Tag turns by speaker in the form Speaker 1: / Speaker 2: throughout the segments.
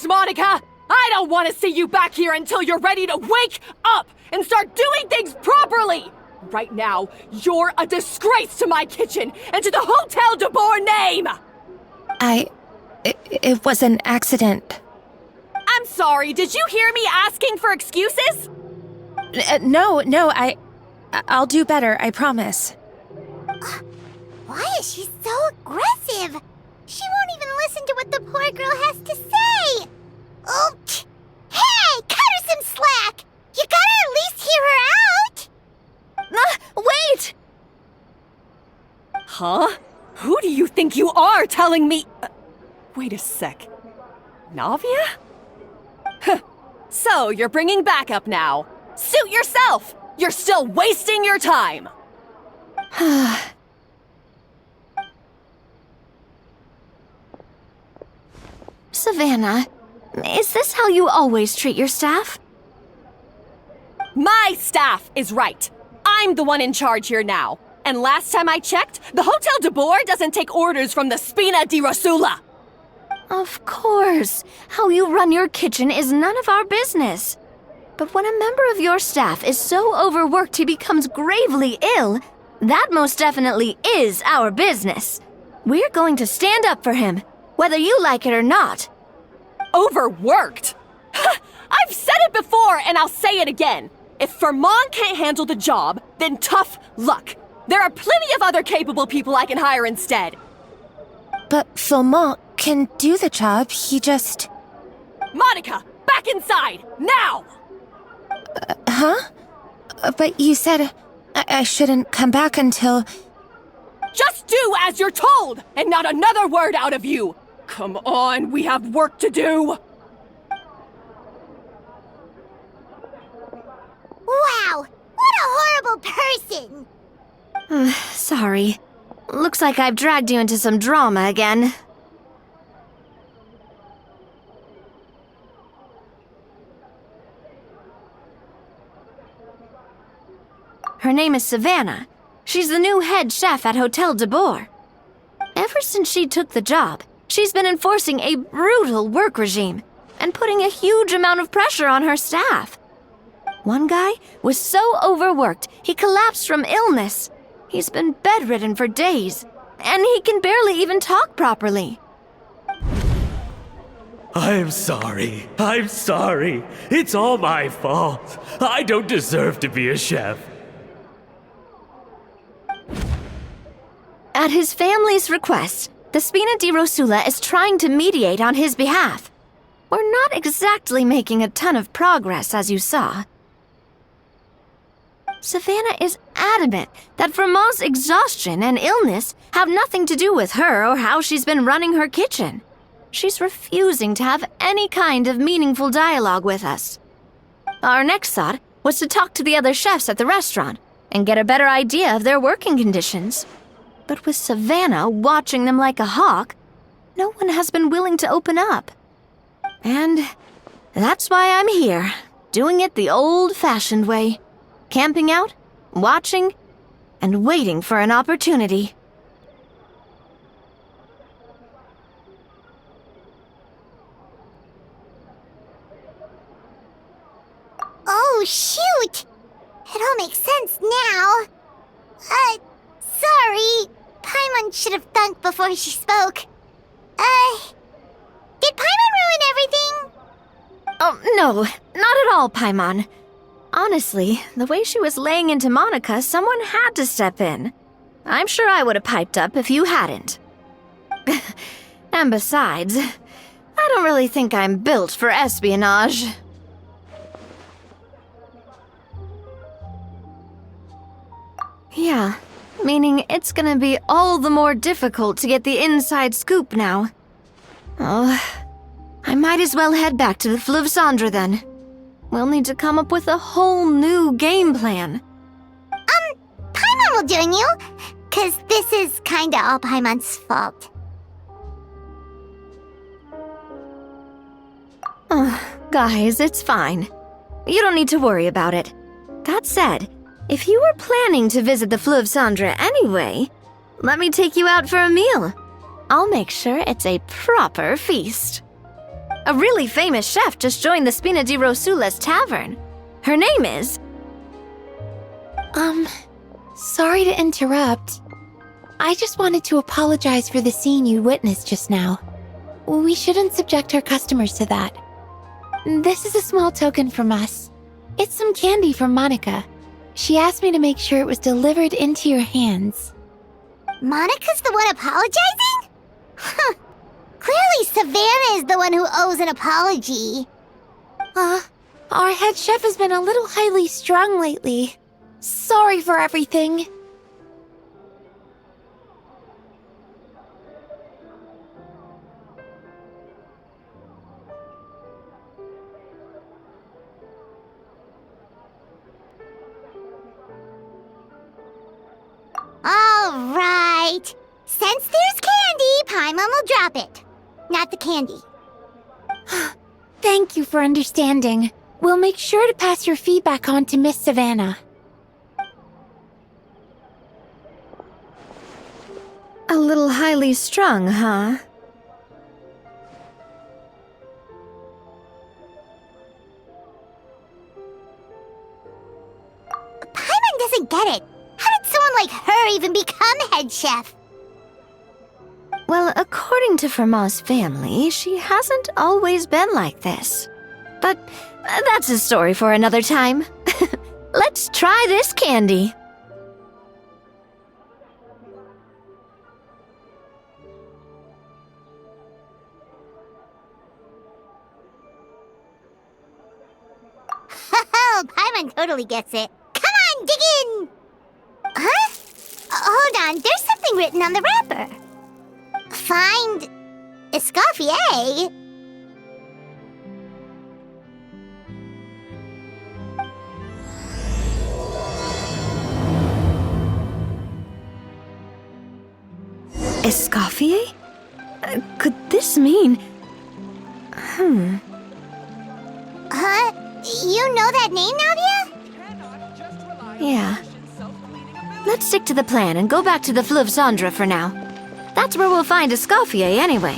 Speaker 1: honest, Monica! I don't want to see you back here until you're ready to wake up and start doing things properly! Right now, you're a disgrace to my kitchen and to the Hotel de Boer name!
Speaker 2: It was an accident.
Speaker 1: I'm sorry, did you hear me asking for excuses?
Speaker 2: No, I'll do better, I promise.
Speaker 3: Why is she so aggressive? She won't even listen to what the poor girl has to say. Oh, hey, cut her some slack. You gotta at least hear her out.
Speaker 2: Wait!
Speaker 1: Huh? Who do you think you are telling me? Wait a sec. Navia? So, you're bringing backup now. Suit yourself! You're still wasting your time!
Speaker 4: Savannah, is this how you always treat your staff?
Speaker 1: My staff is right. I'm the one in charge here now. And last time I checked, the Hotel de Boer doesn't take orders from the Spina di Rosula.
Speaker 4: Of course. How you run your kitchen is none of our business. But when a member of your staff is so overworked he becomes gravely ill, that most definitely is our business. We're going to stand up for him, whether you like it or not.
Speaker 1: Overworked? I've said it before and I'll say it again. If Vermont can't handle the job, then tough luck. There are plenty of other capable people I can hire instead.
Speaker 2: But Vermont can do the job, he just...
Speaker 1: Monica, back inside, now!
Speaker 2: But you said I shouldn't come back until...
Speaker 1: Just do as you're told, and not another word out of you! Come on, we have work to do!
Speaker 3: Wow, what a horrible person!
Speaker 4: Sorry. Looks like I've dragged you into some drama again. Her name is Savannah. She's the new head chef at Hotel de Boer. Ever since she took the job, she's been enforcing a brutal work regime and putting a huge amount of pressure on her staff. One guy was so overworked, he collapsed from illness. He's been bedridden for days, and he can barely even talk properly.
Speaker 5: I'm sorry. It's all my fault. I don't deserve to be a chef.
Speaker 4: At his family's request, the Spina di Rosula is trying to mediate on his behalf. We're not exactly making a ton of progress, as you saw. Savannah is adamant that Vermont's exhaustion and illness have nothing to do with her or how she's been running her kitchen. She's refusing to have any kind of meaningful dialogue with us. Our next thought was to talk to the other chefs at the restaurant and get a better idea of their working conditions. But with Savannah watching them like a hawk, no one has been willing to open up. And that's why I'm here, doing it the old-fashioned way. Camping out, watching, and waiting for an opportunity.
Speaker 3: Oh, shoot! It all makes sense now. Sorry. Paimon should have thunk before she spoke. Did Paimon ruin everything?
Speaker 4: Oh, no, not at all, Paimon. Honestly, the way she was laying into Monica, someone had to step in. I'm sure I would have piped up if you hadn't. And besides, I don't really think I'm built for espionage. Yeah, meaning it's gonna be all the more difficult to get the inside scoop now. Oh, I might as well head back to the Fleuve Cendre then. We'll need to come up with a whole new game plan.
Speaker 3: Paimon will join you, 'cause this is kinda all Paimon's fault.
Speaker 4: Guys, it's fine. You don't need to worry about it. That said, if you were planning to visit the Fleuve Cendre anyway, let me take you out for a meal. I'll make sure it's a proper feast. A really famous chef just joined the Spina di Rosula's tavern. Her name is...
Speaker 6: Sorry to interrupt. I just wanted to apologize for the scene you witnessed just now. We shouldn't subject our customers to that. This is a small token from us. It's some candy from Monica. She asked me to make sure it was delivered into your hands.
Speaker 3: Monica's the one apologizing? Huh. Clearly Savannah is the one who owes an apology.
Speaker 6: Our head chef has been a little highly strung lately. Sorry for everything.
Speaker 3: All right. Since there's candy, Paimon will drop it. Not the candy.
Speaker 6: Thank you for understanding. We'll make sure to pass your feedback on to Miss Savannah.
Speaker 4: A little highly strung, huh?
Speaker 3: Paimon doesn't get it. How did someone like her even become head chef?
Speaker 4: Well, according to Fermat's family, she hasn't always been like this. But that's a story for another time. Let's try this candy.
Speaker 3: Oh, Paimon totally gets it. Come on, dig in! Huh? Hold on, there's something written on the wrapper. Find... Escoffier?
Speaker 4: Escoffier? Could this mean...
Speaker 3: Huh? You know that name, Nadia?
Speaker 4: Yeah. Let's stick to the plan and go back to the Fleuve Cendre for now. That's where we'll find Escoffier anyway.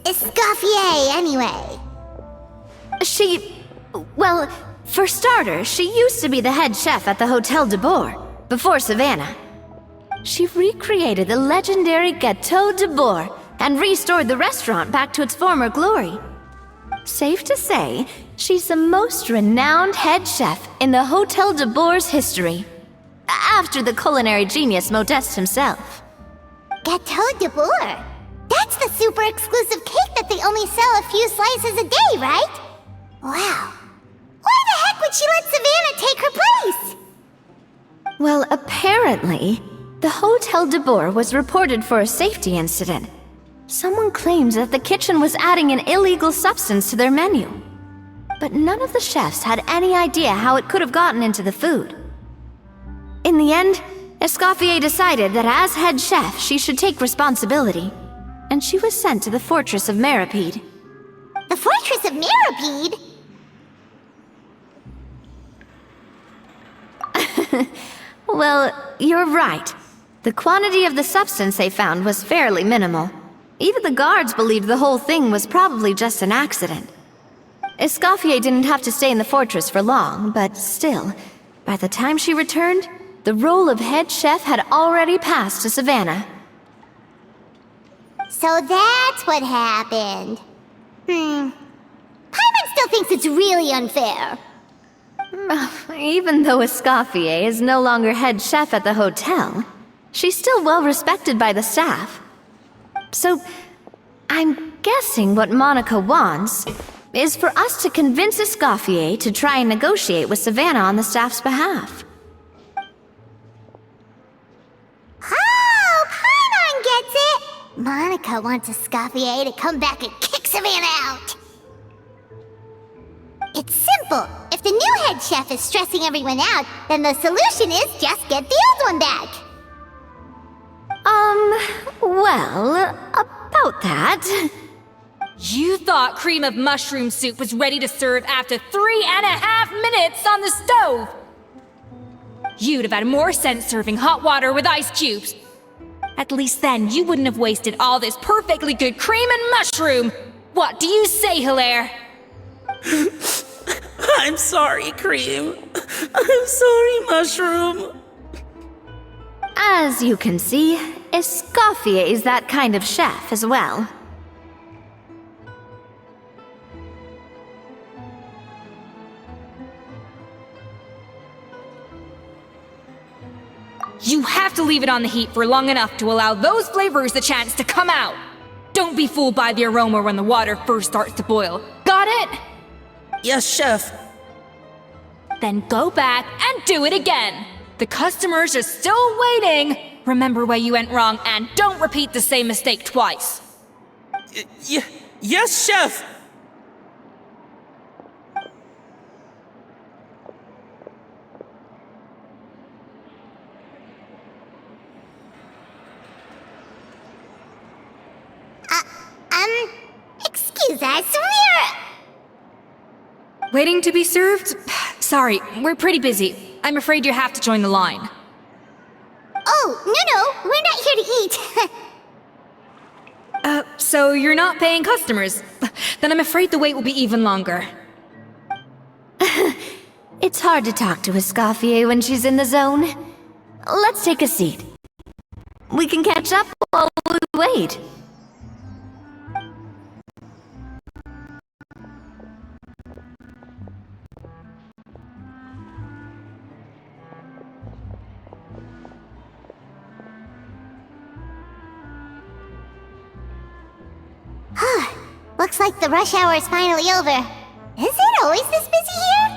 Speaker 3: Escoffier, anyway?
Speaker 4: Well, for starters, she used to be the head chef at the Hotel de Bourg, before Savannah. She recreated the legendary Gâteau de Bourg and restored the restaurant back to its former glory. Safe to say, she's the most renowned head chef in the Hotel de Bourg's history, after the culinary genius Modeste himself.
Speaker 3: Gâteau de Bourg? That That's the super exclusive cake that they only sell a few slices a day, right? Wow. Why the heck would she let Savannah take her place?
Speaker 4: Well, apparently, the Hotel de Boer was reported for a safety incident. Someone claims that the kitchen was adding an illegal substance to their menu. But none of the chefs had any idea how it could have gotten into the food. In the end, Escoffier decided that as head chef, she should take responsibility, and she was sent to the Fortress of Meripede.
Speaker 3: The Fortress of Meripede?
Speaker 4: Well, you're right. The quantity of the substance they found was fairly minimal. Even the guards believed the whole thing was probably just an accident. Escoffier didn't have to stay in the fortress for long, but still, by the time she returned, the role of head chef had already passed to Savannah.
Speaker 3: So that's what happened. Paimon still thinks it's really unfair.
Speaker 4: Even though Escoffier is no longer head chef at the hotel, she's still well respected by the staff. So, I'm guessing what Monica wants is for us to convince Escoffier to try and negotiate with Savannah on the staff's behalf.
Speaker 3: Oh, Paimon gets it! Monica wants Escoffier to come back and kick Savannah out. It's simple. If the new head chef is stressing everyone out, then the solution is just get the old one back.
Speaker 4: Well, about that...
Speaker 7: You thought cream of mushroom soup was ready to serve after 3.5 minutes on the stove! You'd have had more sense serving hot water with ice cubes. At least then you wouldn't have wasted all this perfectly good cream and mushroom! What do you say, Hilaire?
Speaker 8: I'm sorry, Cream. I'm sorry, Mushroom.
Speaker 4: As you can see, Escoffier is that kind of chef as well.
Speaker 7: You have to leave it on the heat for long enough to allow those flavors the chance to come out. Don't be fooled by the aroma when the water first starts to boil. Got it?
Speaker 8: Yes, Chef.
Speaker 7: Then go back and do it again. The customers are still waiting. Remember where you went wrong and don't repeat the same mistake twice.
Speaker 8: Yes, Chef.
Speaker 3: Excuse us,
Speaker 7: Waiting to be served? Sorry, we're pretty busy. I'm afraid you have to join the line.
Speaker 3: Oh, no, we're not here to eat.
Speaker 7: So you're not paying customers? Then I'm afraid the wait will be even longer.
Speaker 4: It's hard to talk to Escoffier when she's in the zone. Let's take a seat. We can catch up while we wait.
Speaker 3: Looks like the rush hour is finally over. Is it always this busy here?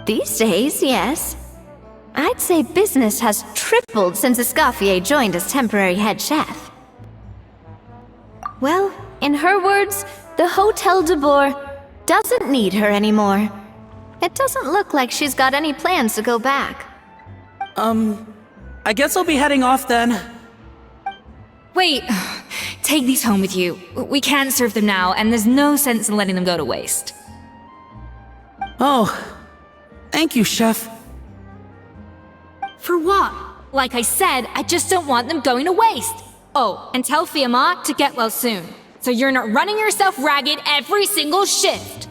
Speaker 4: These days, yes. I'd say business has tripled since Escoffier joined as temporary head chef. Well, in her words, the Hotel de Boer doesn't need her anymore. It doesn't look like she's got any plans to go back.
Speaker 8: I guess I'll be heading off then.
Speaker 7: Wait, take these home with you. We can't serve them now, and there's no sense in letting them go to waste.
Speaker 8: Oh, thank you, Chef.
Speaker 7: For what? Like I said, I just don't want them going to waste. Oh, and tell Fiamma to get well soon, so you're not running yourself ragged every single shift.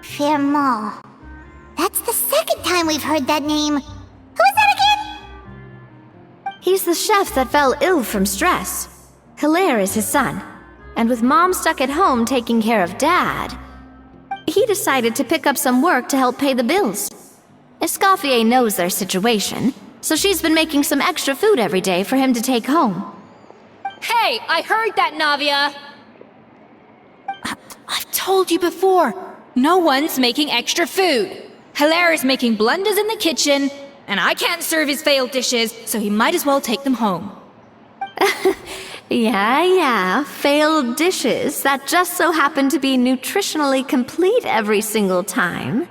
Speaker 3: Fiamma. That's the second time we've heard that name. Who is that again?
Speaker 4: He's the chef that fell ill from stress. Hilaire is his son, and with Mom stuck at home taking care of Dad, he decided to pick up some work to help pay the bills. Escoffier knows their situation, so she's been making some extra food every day for him to take home.
Speaker 7: Hey, I heard that, Navia!
Speaker 6: I've told you before.
Speaker 7: No one's making extra food. Hilaire's making blunders in the kitchen, and I can't serve his failed dishes, so he might as well take them home.
Speaker 4: Yeah, failed dishes that just so happen to be nutritionally complete every single time.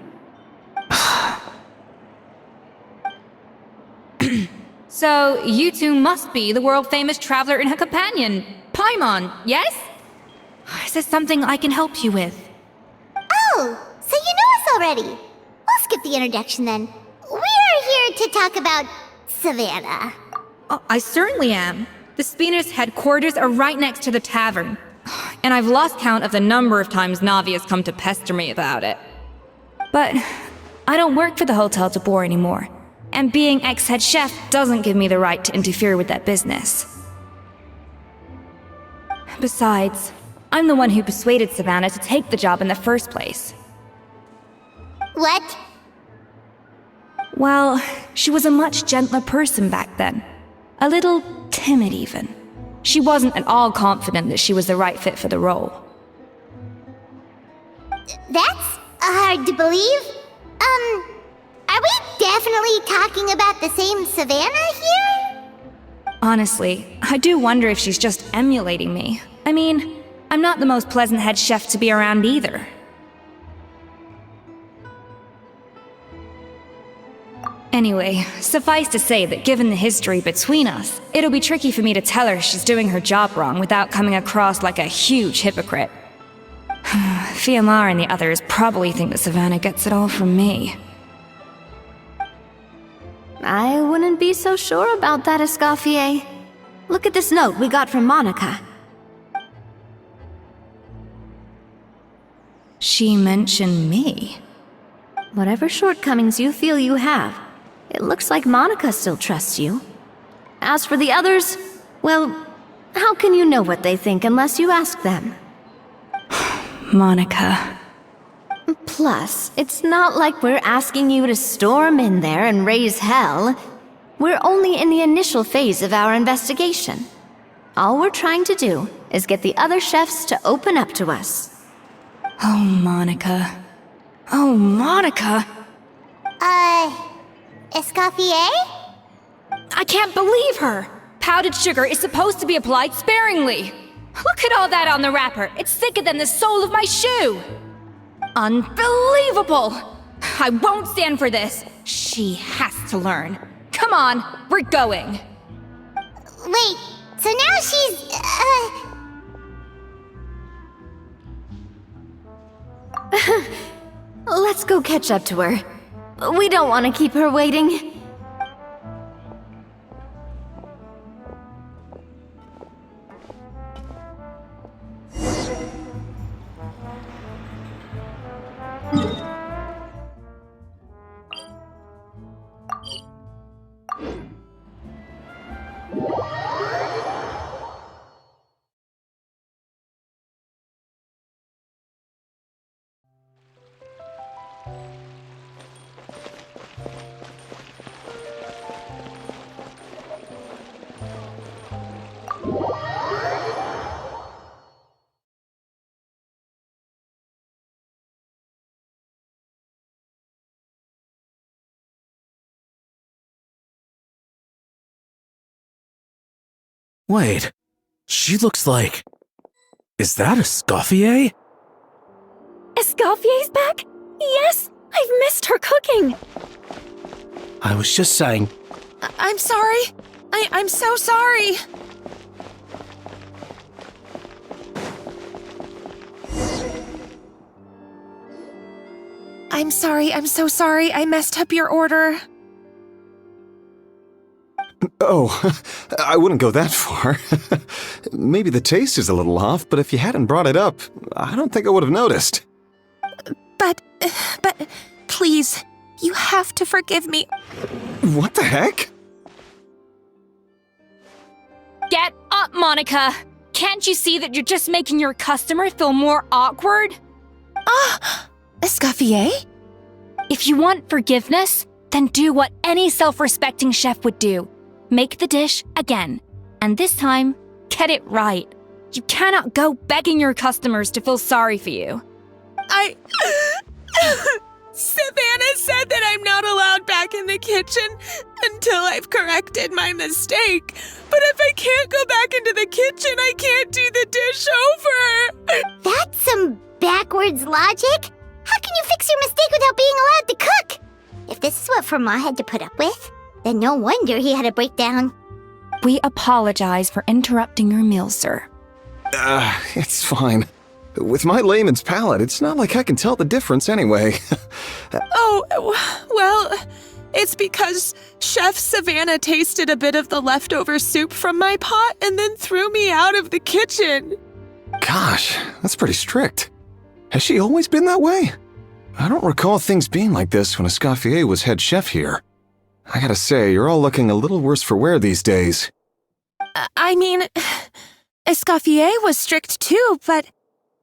Speaker 7: So, you two must be the world-famous traveler and her companion, Paimon, yes? Is there something I can help you with?
Speaker 3: Oh, so you know us already. We'll skip the introduction then. We're here to talk about Savannah.
Speaker 7: Oh, I certainly am. The Spina's headquarters are right next to the tavern. And I've lost count of the number of times Navi has come to pester me about it. But I don't work for the Hotel de Boer anymore. And being ex-head chef doesn't give me the right to interfere with that business. Besides, I'm the one who persuaded Savannah to take the job in the first place.
Speaker 3: What?
Speaker 7: Well, she was a much gentler person back then. A little timid, even. She wasn't at all confident that she was the right fit for the role.
Speaker 3: That's hard to believe. Are we definitely talking about the same Savannah here?
Speaker 7: Honestly, I do wonder if she's just emulating me. I mean, I'm not the most pleasant head chef to be around either. Anyway, suffice to say that given the history between us, it'll be tricky for me to tell her she's doing her job wrong without coming across like a huge hypocrite. Fiamar and the others probably think that Savannah gets it all from me.
Speaker 4: I wouldn't be so sure about that, Escoffier. Look at this note we got from Monica.
Speaker 7: She mentioned me.
Speaker 4: Whatever shortcomings you feel you have, it looks like Monica still trusts you. As for the others, well, how can you know what they think unless you ask them?
Speaker 7: Monica.
Speaker 4: Plus, it's not like we're asking you to storm in there and raise hell. We're only in the initial phase of our investigation. All we're trying to do is get the other chefs to open up to us.
Speaker 7: Oh, Monica. Oh, Monica!
Speaker 3: Escoffier?
Speaker 7: I can't believe her! Powdered sugar is supposed to be applied sparingly. Look at all that on the wrapper. It's thicker than the sole of my shoe. Unbelievable! I won't stand for this. She has to learn. Come on, we're going.
Speaker 3: Wait, so now she's,
Speaker 4: Let's go catch up to her. We don't want to keep her waiting.
Speaker 5: Wait, she looks like... Is that Escoffier?
Speaker 1: Escoffier's back? Yes! I've missed her cooking!
Speaker 9: I was just saying...
Speaker 2: I'm sorry. I'm so sorry. I'm sorry, I'm so sorry. I messed up your order.
Speaker 9: Oh, I wouldn't go that far. Maybe the taste is a little off, but if you hadn't brought it up, I don't think I would have noticed.
Speaker 2: But, please, you have to forgive me.
Speaker 9: What the heck?
Speaker 7: Get up, Monica! Can't you see that you're just making your customer feel more awkward?
Speaker 2: Escoffier?
Speaker 7: If you want forgiveness, Then do what any self-respecting chef would do. Make the dish again. And this time, get it right. You cannot go begging your customers to feel sorry for you.
Speaker 10: Savannah said that I'm not allowed back in the kitchen until I've corrected my mistake. But if I can't go back into the kitchen, I can't do the dish over.
Speaker 3: That's some backwards logic. How can you fix your mistake without being allowed to cook? If this is what Vermont had to put up with, then no wonder he had a breakdown.
Speaker 7: We apologize for interrupting your meal, sir.
Speaker 9: It's fine. With my layman's palate, it's not like I can tell the difference anyway.
Speaker 10: Oh, well, it's because Chef Savannah tasted a bit of the leftover soup from my pot and then threw me out of the kitchen.
Speaker 9: Gosh, that's pretty strict. Has she always been that way? I don't recall things being like this when Escoffier was head chef here. I gotta say, you're all looking a little worse for wear these days.
Speaker 2: I mean, Escoffier was strict too, but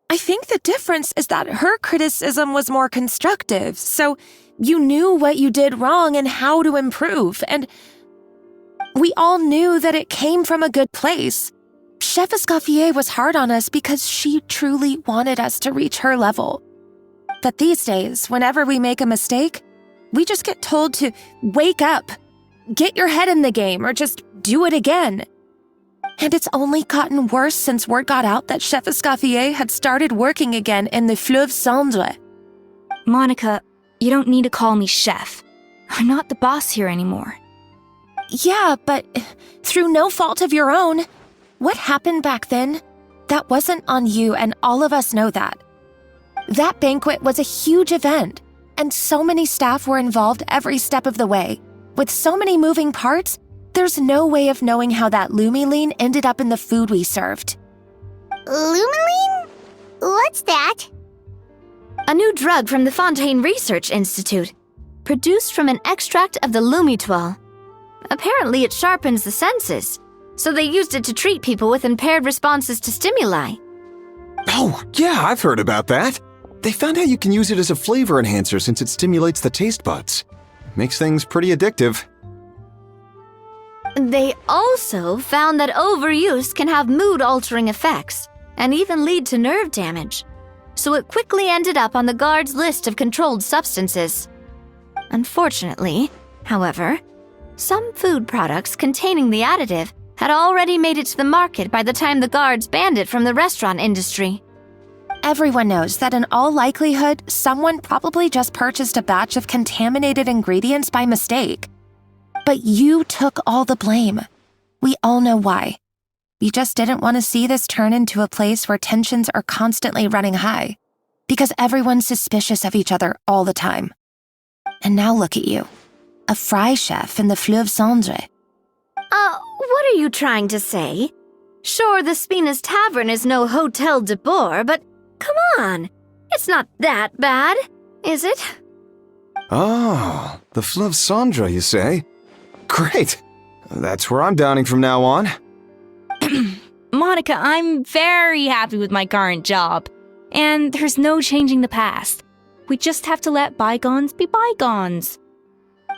Speaker 2: I think the difference is that her criticism was more constructive, so you knew what you did wrong and how to improve, and we all knew that it came from a good place. Chef Escoffier was hard on us because she truly wanted us to reach her level. But these days, whenever we make a mistake, we just get told to wake up, get your head in the game, or just do it again. And it's only gotten worse since word got out that Chef Escoffier had started working again in the Fleuve Cendre.
Speaker 7: Monica, you don't need to call me chef. I'm not the boss here anymore.
Speaker 2: Yeah, but through no fault of your own. What happened back then? That wasn't on you, and all of us know that. That banquet was a huge event, and so many staff were involved every step of the way. With so many moving parts, there's no way of knowing how that lumiline ended up in the food we served.
Speaker 3: Lumiline? What's that?
Speaker 4: A new drug from the Fontaine Research Institute, produced from an extract of the lumitoile. Apparently it sharpens the senses, so they used it to treat people with impaired responses to stimuli.
Speaker 9: Oh, yeah, I've heard about that. They found out you can use it as a flavor enhancer since it stimulates the taste buds. Makes things pretty addictive.
Speaker 4: They also found that overuse can have mood-altering effects and even lead to nerve damage, so it quickly ended up on the guards' list of controlled substances. Unfortunately, however, some food products containing the additive had already made it to the market by the time the guards banned it from the restaurant industry.
Speaker 2: Everyone knows that in all likelihood, someone probably just purchased a batch of contaminated ingredients by mistake. But you took all the blame. We all know why. You just didn't want to see this turn into a place where tensions are constantly running high, because everyone's suspicious of each other all the time. And now look at you, a fry chef in the Fleuve Cendre.
Speaker 4: What are you trying to say? Sure, the Spina's Tavern is no Hotel de Boer, but come on, it's not that bad, is it?
Speaker 9: Oh, the Fleuve Cendre, you say? Great. That's where I'm dining from now on.
Speaker 7: Monica, I'm very happy with my current job, and there's no changing the past. We just have to let bygones be bygones.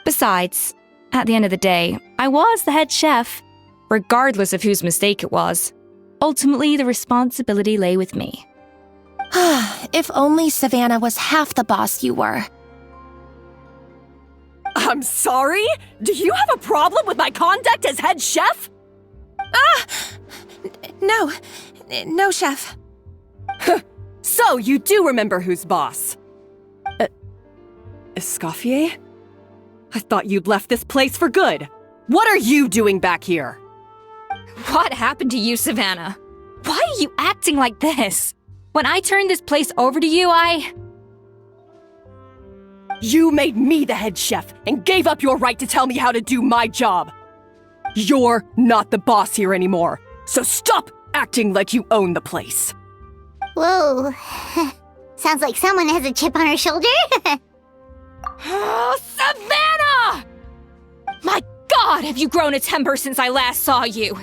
Speaker 7: Besides, at the end of the day, I was the head chef, regardless of whose mistake it was. Ultimately, the responsibility lay with me.
Speaker 2: If only Savannah was half the boss you were.
Speaker 1: I'm sorry? Do you have a problem with my conduct as head chef?
Speaker 2: No, chef.
Speaker 1: So you do remember who's boss? Escoffier? I thought you'd left this place for good. What are you doing back here?
Speaker 7: What happened to you, Savannah? Why are you acting like this? When I turned this place over to you,
Speaker 1: You made me the head chef and gave up your right to tell me how to do my job. You're not the boss here anymore, so stop acting like you own the place.
Speaker 3: Whoa. Sounds like someone has a chip on her shoulder.
Speaker 7: Oh, Savannah! My God, have you grown a temper since I last saw you?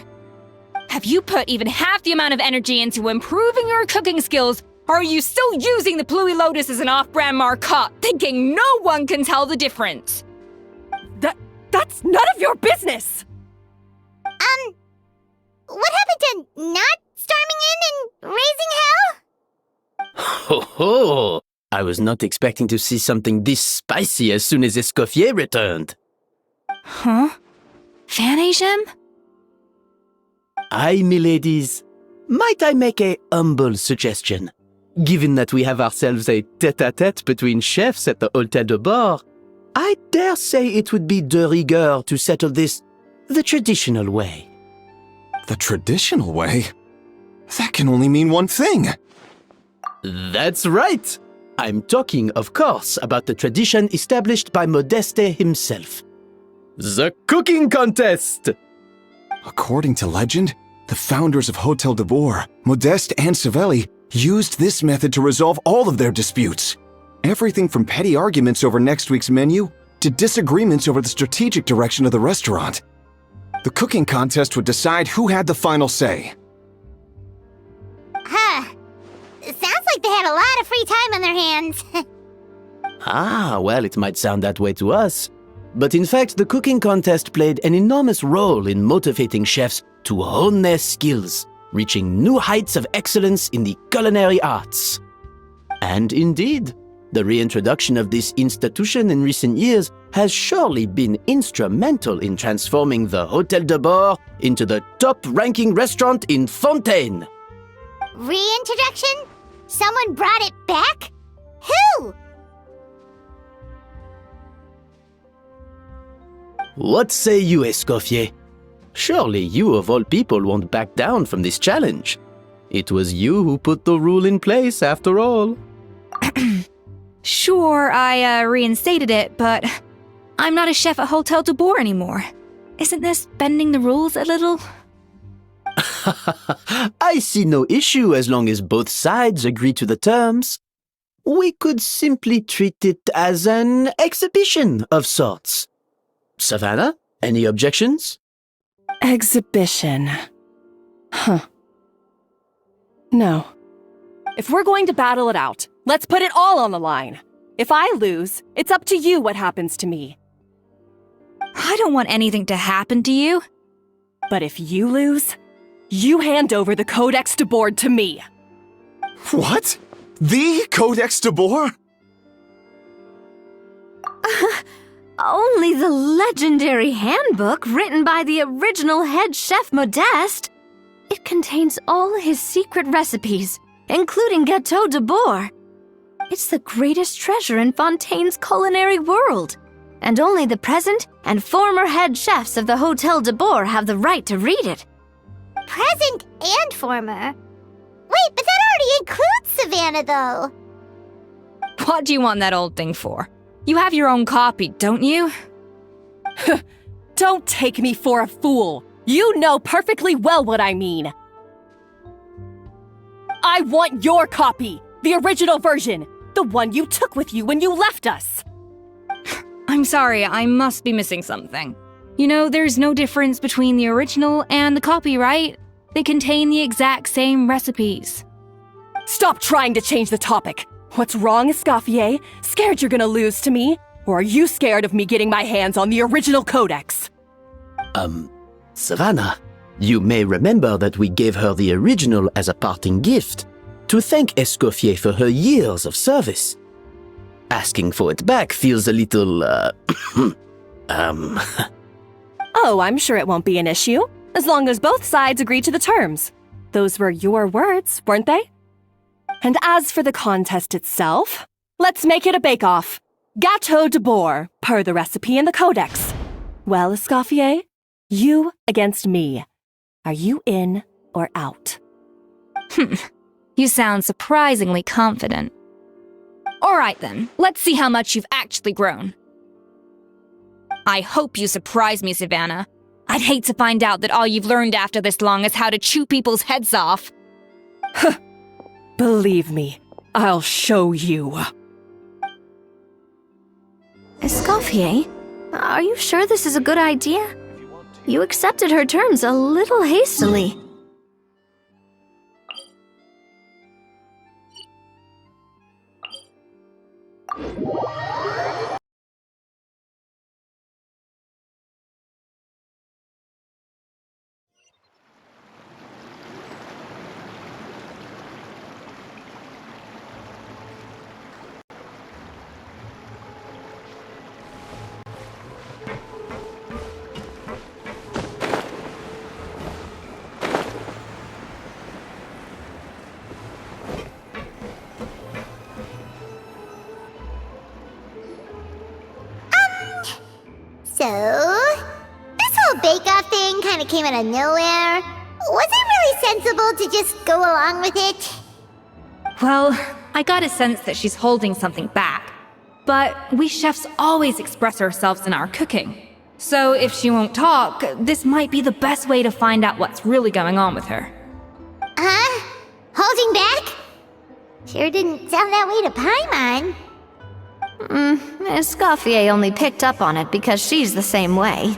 Speaker 7: Have you put even half the amount of energy into improving your cooking skills, or are you still using the Pluie Lotus as an off-brand marcotte, thinking no one can tell the difference?
Speaker 1: That's none of your business!
Speaker 3: What happened to not storming in and raising hell?
Speaker 11: Ho ho! I was not expecting to see something this spicy as soon as Escoffier returned.
Speaker 7: Huh? Fanasium?
Speaker 11: Aye, miladies. Might I make a humble suggestion? Given that we have ourselves a tête-à-tête between chefs at the Hôtel de Bord, I dare say it would be de rigueur to settle this the traditional way.
Speaker 9: The traditional way? That can only mean one thing.
Speaker 11: That's right! I'm talking, of course, about the tradition established by Modeste himself. The cooking contest!
Speaker 9: According to legend, the founders of Hôtel de Bord, Modeste and Savelli, used this method to resolve all of their disputes. Everything from petty arguments over next week's menu to disagreements over the strategic direction of the restaurant. The cooking contest would decide who had the final say.
Speaker 3: Huh. Sounds like they had a lot of free time on their hands.
Speaker 11: Ah, well, it might sound that way to us. But in fact, the cooking contest played an enormous role in motivating chefs to hone their skills, reaching new heights of excellence in the culinary arts. And indeed, the reintroduction of this institution in recent years has surely been instrumental in transforming the Hôtel de Bord into the top-ranking restaurant in Fontaine.
Speaker 3: Reintroduction? Someone brought it back? Who?
Speaker 11: What say you, Escoffier? Surely you of all people won't back down from this challenge. It was you who put the rule in place, after all.
Speaker 7: Sure, I reinstated it, but I'm not a chef at Hôtel de Bord anymore. Isn't this bending the rules a little?
Speaker 11: I see no issue as long as both sides agree to the terms. We could simply treat it as an exhibition of sorts. Savannah, any objections?
Speaker 1: Exhibition. Huh. No. If we're going to battle it out, let's put it all on the line. If I lose, it's up to you what happens to me.
Speaker 7: I don't want anything to happen to you.
Speaker 1: But if you lose, you hand over the Codex de Bord to me.
Speaker 9: What? The Codex de Bord?
Speaker 4: Only the legendary handbook written by the original head chef Modeste. It contains all his secret recipes, including Gâteau de Bord. It's the greatest treasure in Fontaine's culinary world, and only the present and former head chefs of the Hôtel de Bord have the right to read it.
Speaker 3: Present and former? Wait, but that already includes Savannah, though.
Speaker 7: What do you want that old thing for? You have your own copy, don't you?
Speaker 1: Don't take me for a fool. You know perfectly well what I mean. I want your copy, the original version, the one you took with you when you left us.
Speaker 7: I'm sorry, I must be missing something. You know, there's no difference between the original and the copy, right? They contain the exact same recipes.
Speaker 1: Stop trying to change the topic. What's wrong, Escoffier? Scared you're gonna lose to me? Or are you scared of me getting my hands on the original codex?
Speaker 11: Savannah, you may remember that we gave her the original as a parting gift, to thank Escoffier for her years of service. Asking for it back feels a little,
Speaker 1: Oh, I'm sure it won't be an issue, as long as both sides agree to the terms. Those were your words, weren't they? And as for the contest itself, let's make it a bake-off. Gâteau de Bord, per the recipe in the codex. Well, Escoffier, you against me. Are you in or out?
Speaker 7: You sound surprisingly confident. All right then, let's see how much you've actually grown. I hope you surprise me, Savannah. I'd hate to find out that all you've learned after this long is how to chew people's heads off.
Speaker 1: Believe me, I'll show you.
Speaker 4: Escoffier, are you sure this is a good idea? You accepted her terms a little hastily.
Speaker 3: So, this whole bake-off thing kind of came out of nowhere. Was it really sensible to just go along with it?
Speaker 7: Well, I got a sense that she's holding something back. But we chefs always express ourselves in our cooking. So if she won't talk, this might be the best way to find out what's really going on with her.
Speaker 3: Huh? Holding back? Sure didn't sound that way to Paimon.
Speaker 4: Escoffier only picked up on it because she's the same way.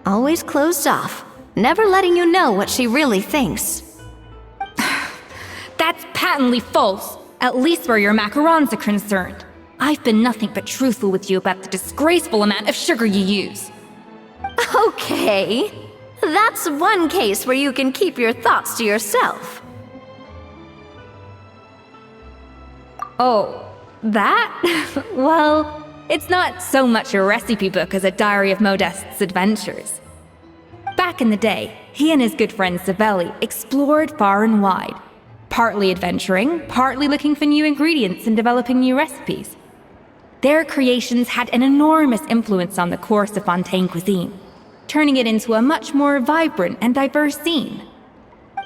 Speaker 4: Always closed off, never letting you know what she really thinks.
Speaker 7: That's patently false, at least where your macarons are concerned. I've been nothing but truthful with you about the disgraceful amount of sugar you use.
Speaker 4: Okay, that's one case where you can keep your thoughts to yourself.
Speaker 7: Oh, that? Well, it's not so much a recipe book as a diary of Modeste's adventures. Back in the day, he and his good friend Savelli explored far and wide, partly adventuring, partly looking for new ingredients and developing new recipes. Their creations had an enormous influence on the course of Fontaine cuisine, turning it into a much more vibrant and diverse scene.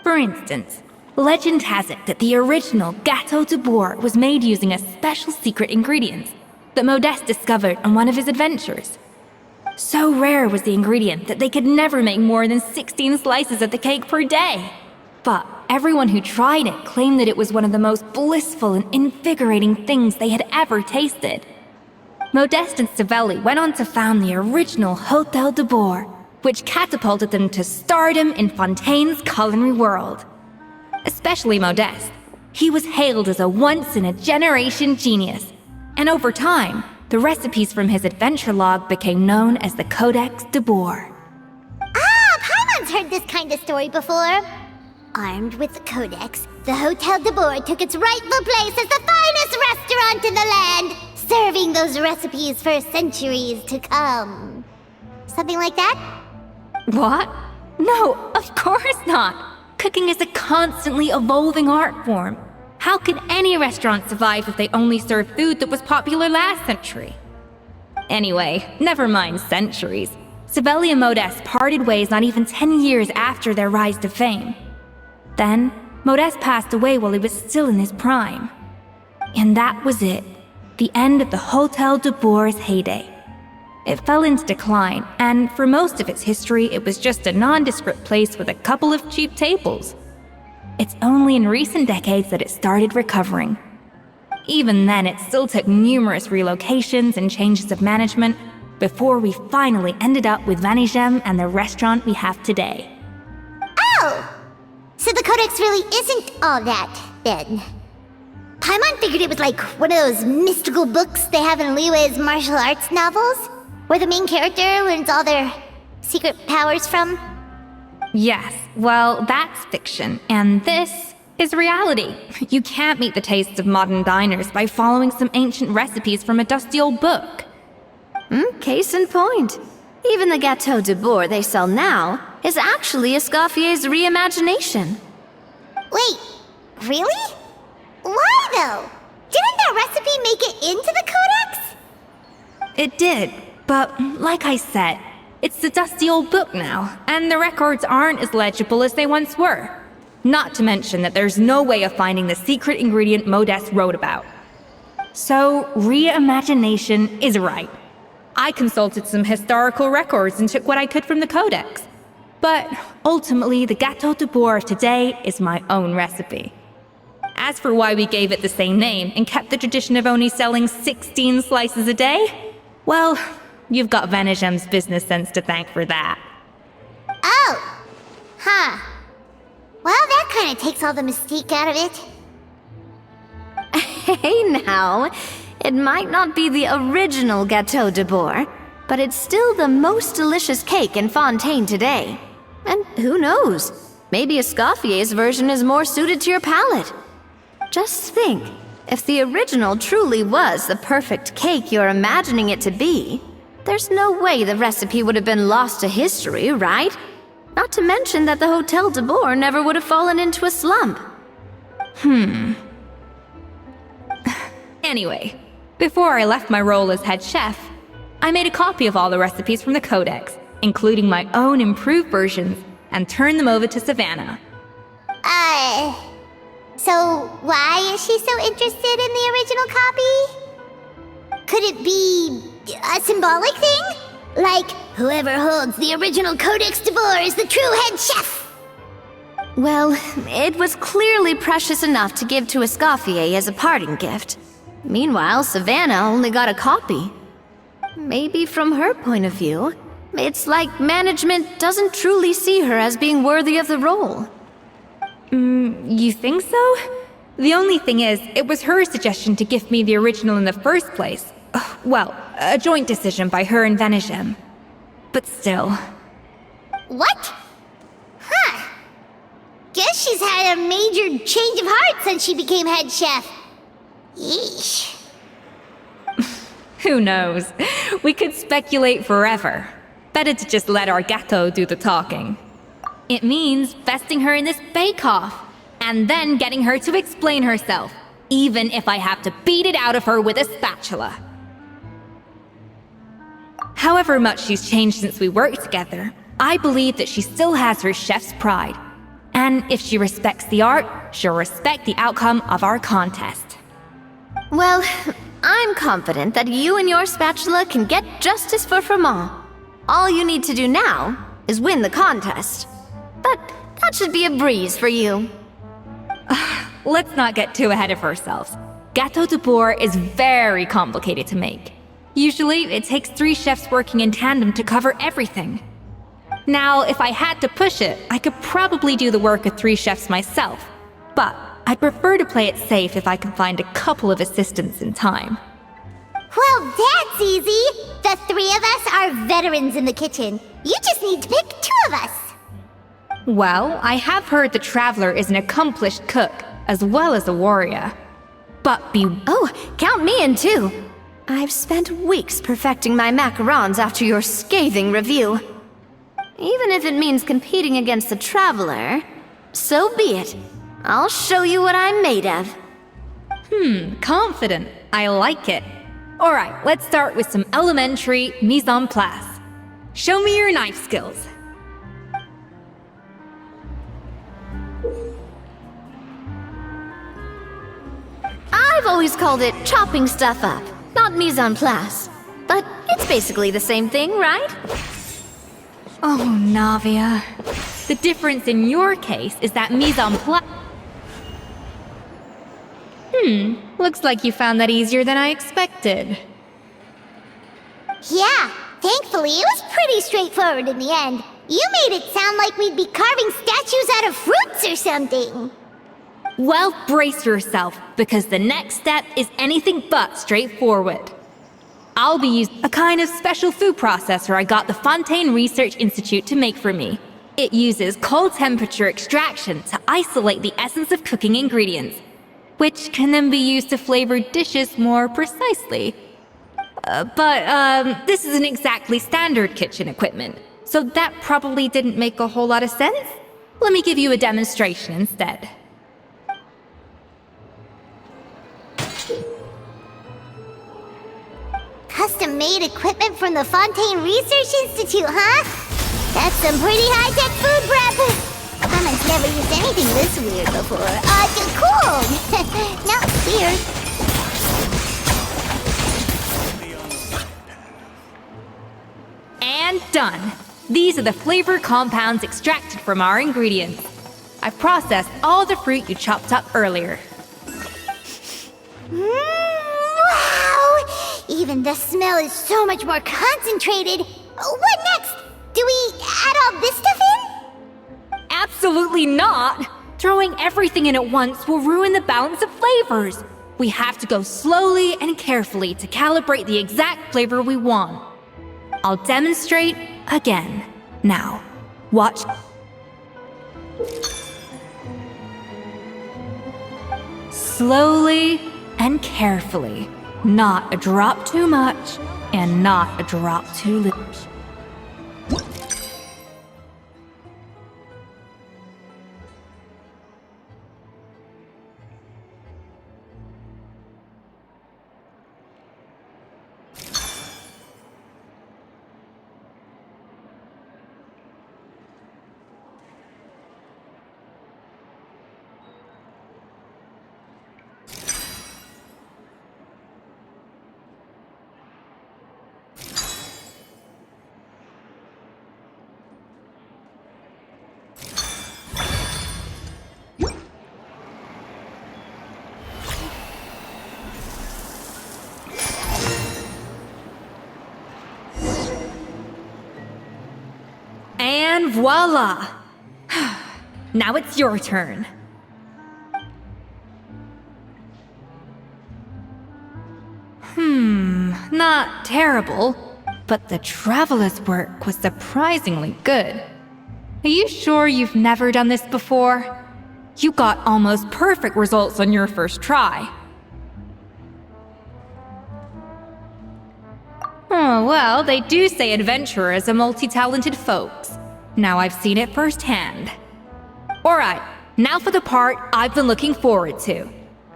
Speaker 7: For instance, legend has it that the original Gâteau de Bourg was made using a special secret ingredient that Modeste discovered on one of his adventures. So rare was the ingredient that they could never make more than 16 slices of the cake per day. But everyone who tried it claimed that it was one of the most blissful and invigorating things they had ever tasted. Modeste and Savelli went on to found the original Hôtel de Bourg, which catapulted them to stardom in Fontaine's culinary world. Especially Modeste. He was hailed as a once-in-a-generation genius, and over time, the recipes from his adventure log became known as the Codex de Bourg.
Speaker 3: Ah, Paimon's heard this kind of story before. Armed with the Codex, the Hôtel de Bourg took its rightful place as the finest restaurant in the land, serving those recipes for centuries to come. Something like that?
Speaker 7: What? No, of course not. Cooking is a constantly evolving art form. How could any restaurant survive if they only served food that was popular last century? Anyway, never mind centuries. Savelli and Modeste parted ways not even 10 years after their rise to fame. Then, Modeste passed away while he was still in his prime. And that was it. The end of the Hôtel de Bourg's heyday. It fell into decline, and for most of its history, it was just a nondescript place with a couple of cheap tables. It's only in recent decades that it started recovering. Even then, it still took numerous relocations and changes of management before we finally ended up with Vanigem and the restaurant we have today.
Speaker 3: Oh! So the Codex really isn't all that, then. Paimon figured it was like one of those mystical books they have in Liyue's martial arts novels, where the main character learns all their secret powers from.
Speaker 7: Yes, well, that's fiction, and this is reality. You can't meet the tastes of modern diners by following some ancient recipes from a dusty old book.
Speaker 4: Case in point. Even the Gâteau de Bourg they sell now is actually Escoffier's reimagination.
Speaker 3: Wait, really? Why though? Didn't that recipe make it into the Codex?
Speaker 7: It did, but like I said, it's the dusty old book now, and the records aren't as legible as they once were. Not to mention that there's no way of finding the secret ingredient Modeste wrote about. So, reimagination is right. I consulted some historical records and took what I could from the Codex. But ultimately, the Gâteau de Bourg of today is my own recipe. As for why we gave it the same name and kept the tradition of only selling 16 slices a day, well, you've got Vanigem's business sense to thank for that.
Speaker 3: Oh! Huh. Well, that kind of takes all the mystique out of it.
Speaker 4: Hey now, it might not be the original Gâteau de Bourg, but it's still the most delicious cake in Fontaine today. And who knows, maybe Escoffier's version is more suited to your palate. Just think, if the original truly was the perfect cake you're imagining it to be, there's no way the recipe would have been lost to history, right? Not to mention that the Hôtel de Bourg never would have fallen into a slump.
Speaker 7: Anyway, before I left my role as head chef, I made a copy of all the recipes from the codex, including my own improved versions, and turned them over to Savannah.
Speaker 3: So why is she so interested in the original copy? Could it be a symbolic thing? Like, whoever holds the original Codex d'Or is the true head chef?
Speaker 4: Well, it was clearly precious enough to give to Escoffier as a parting gift. Meanwhile, Savannah only got a copy. Maybe from her point of view, it's like management doesn't truly see her as being worthy of the role.
Speaker 7: You think so? The only thing is, it was her suggestion to gift me the original in the first place. Well, a joint decision by her and Venegem. But still.
Speaker 3: What? Huh. Guess she's had a major change of heart since she became head chef. Yeesh.
Speaker 7: Who knows? We could speculate forever. Better to just let our Gato do the talking. It means vesting her in this bake-off, and then getting her to explain herself, even if I have to beat it out of her with a spatula. However much she's changed since we worked together, I believe that she still has her chef's pride. And if she respects the art, she'll respect the outcome of our contest.
Speaker 4: Well, I'm confident that you and your spatula can get justice for Fremont. All you need to do now is win the contest. But that should be a breeze for you.
Speaker 7: Let's not get too ahead of ourselves. Gâteau de Bourg is very complicated to make. Usually, it takes 3 chefs working in tandem to cover everything. Now, if I had to push it, I could probably do the work of 3 chefs myself. But I'd prefer to play it safe if I can find a couple of assistants in time.
Speaker 3: Well, that's easy. The 3 of us are veterans in the kitchen. You just need to pick 2 of us.
Speaker 7: Well, I have heard the Traveler is an accomplished cook, as well as a warrior. But
Speaker 4: Oh, count me in too. I've spent weeks perfecting my macarons after your scathing review. Even if it means competing against the Traveler, so be it. I'll show you what I'm made of.
Speaker 7: Confident. I like it. Alright, let's start with some elementary mise en place. Show me your knife skills.
Speaker 4: I've always called it chopping stuff up, not mise en place. But it's basically the same thing, right?
Speaker 7: Oh, Navia. The difference in your case is that mise en place. Looks like you found that easier than I expected.
Speaker 3: Yeah, thankfully it was pretty straightforward in the end. You made it sound like we'd be carving statues out of fruits or something.
Speaker 7: Well, brace yourself, because the next step is anything but straightforward. I'll be using a kind of special food processor I got the Fontaine Research Institute to make for me. It uses cold temperature extraction to isolate the essence of cooking ingredients, which can then be used to flavor dishes more precisely. But this isn't exactly standard kitchen equipment, so that probably didn't make a whole lot of sense. Let me give you a demonstration instead.
Speaker 3: Custom-made equipment from the Fontaine Research Institute, huh? That's some pretty high-tech food prep. Carmen's never used anything this weird before. Cool! No, weird.
Speaker 7: And done! These are the flavor compounds extracted from our ingredients. I've processed all the fruit you chopped up earlier.
Speaker 3: Wow! Even the smell is so much more concentrated. What next? Do we add all this stuff in?
Speaker 7: Absolutely not! Throwing everything in at once will ruin the balance of flavors. We have to go slowly and carefully to calibrate the exact flavor we want. I'll demonstrate again. Now, watch. Slowly and carefully. Not a drop too much, and not a drop too little. And voila! Now it's your turn. Not terrible, but the traveler's work was surprisingly good. Are you sure you've never done this before? You got almost perfect results on your first try. Oh, well, they do say adventurers are multi-talented folks. Now I've seen it firsthand. Alright, now for the part I've been looking forward to.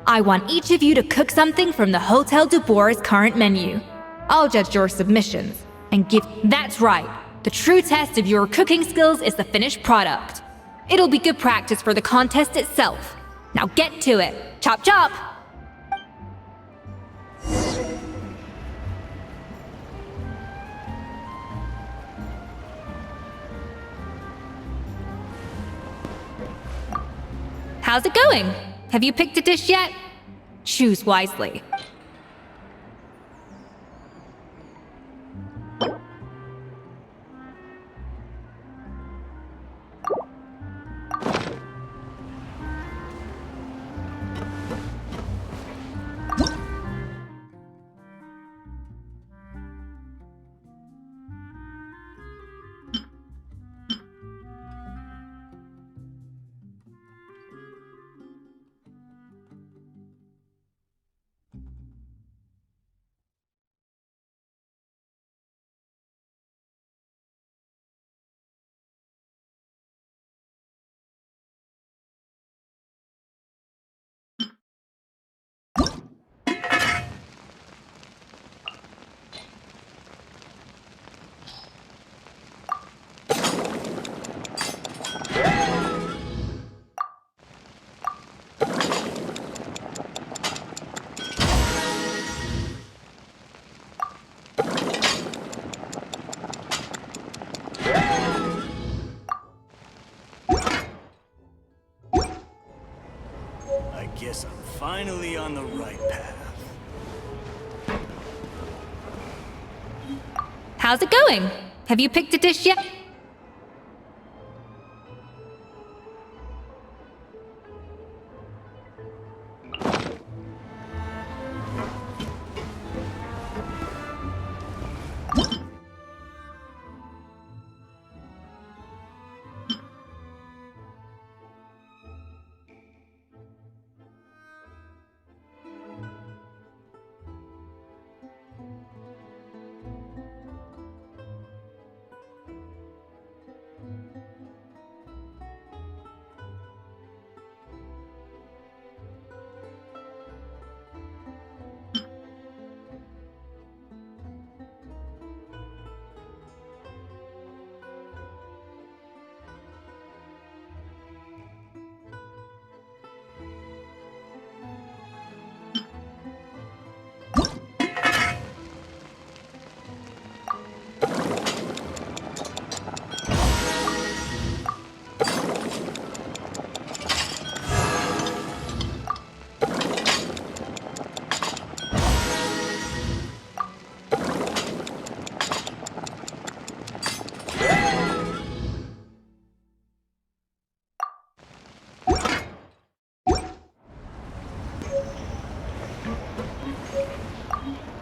Speaker 7: I want each of you to cook something from the Hotel du Bois' current menu. I'll judge your submissions and give... That's right! The true test of your cooking skills is the finished product. It'll be good practice for the contest itself. Now get to it! Chop chop! How's it going? Have you picked a dish yet? Choose wisely.
Speaker 12: Guess I'm finally on the right path.
Speaker 7: How's it going? Have you picked a dish yet?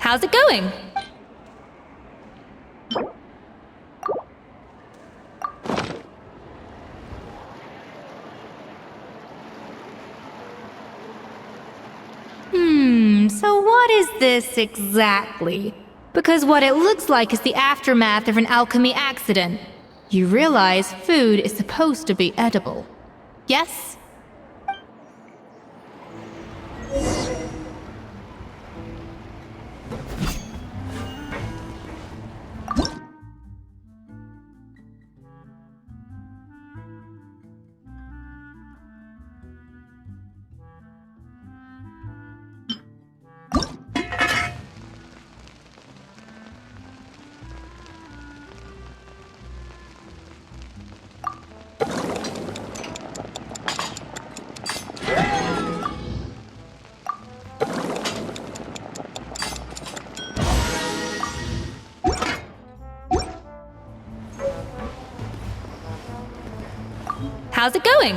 Speaker 7: How's it going? So what is this exactly? Because what it looks like is the aftermath of an alchemy accident. You realize food is supposed to be edible. Yes? How's it going?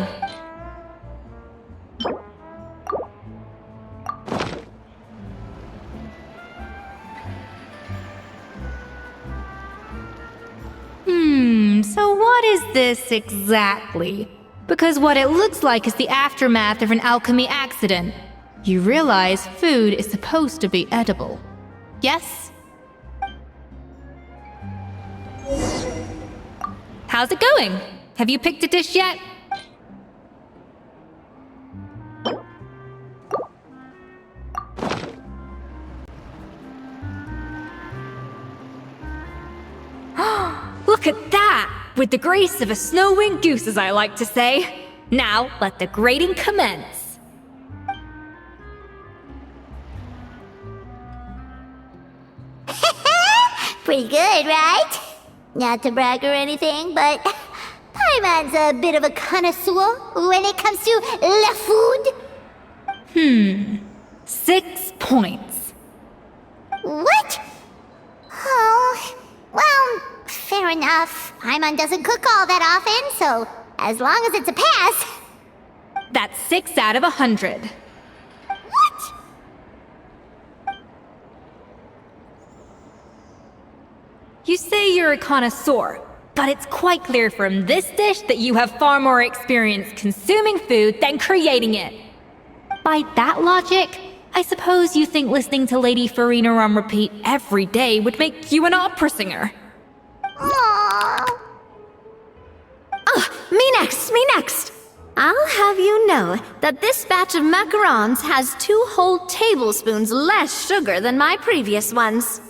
Speaker 7: So what is this exactly? Because what it looks like is the aftermath of an alchemy accident. You realize food is supposed to be edible. Yes? How's it going? Have you picked a dish yet? Look at that! With the grace of a snow-winged goose, as I like to say. Now, let the grating commence.
Speaker 3: Pretty good, right? Not to brag or anything, but Paimon's a bit of a connoisseur when it comes to la food.
Speaker 7: 6 points.
Speaker 3: What? Oh, well, fair enough. Paimon doesn't cook all that often, so as long as it's a pass.
Speaker 7: That's 6 out of 100.
Speaker 3: What?
Speaker 7: You say you're a connoisseur, but it's quite clear from this dish that you have far more experience consuming food than creating it. By that logic, I suppose you think listening to Lady Farina on repeat every day would make you an opera singer.
Speaker 3: Aww.
Speaker 4: Me next! I'll have you know that this batch of macarons has 2 whole tablespoons less sugar than my previous ones.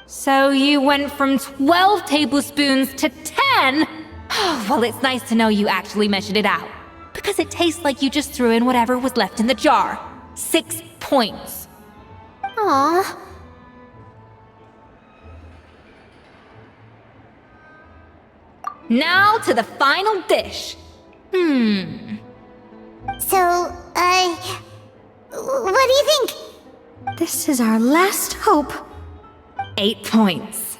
Speaker 7: So you went from 12 tablespoons to 10? Well, it's nice to know you actually measured it out. Because it tastes like you just threw in whatever was left in the jar. 6 points.
Speaker 3: Aww.
Speaker 7: Now to the final dish.
Speaker 3: So, what do you think?
Speaker 4: This is our last hope.
Speaker 7: 8 points.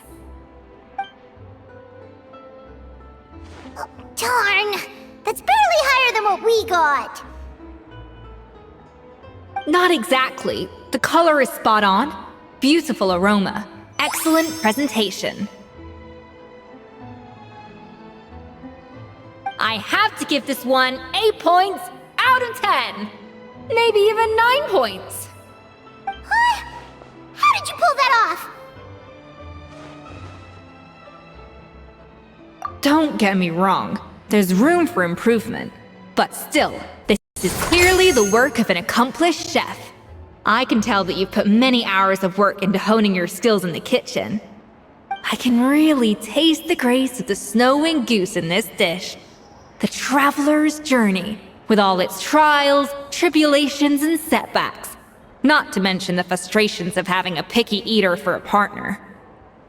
Speaker 3: Darn, that's barely higher than what we got.
Speaker 7: Not exactly. The color is spot on. Beautiful aroma. Excellent presentation. I have to give this one 8 points out of 10. Maybe even 9 points.
Speaker 3: Huh? How did you pull that off?
Speaker 7: Don't get me wrong. There's room for improvement. But still, this is clearly the work of an accomplished chef. I can tell that you've put many hours of work into honing your skills in the kitchen. I can really taste the grace of the snow-winged goose in this dish. The traveler's journey, with all its trials, tribulations, and setbacks. Not to mention the frustrations of having a picky eater for a partner.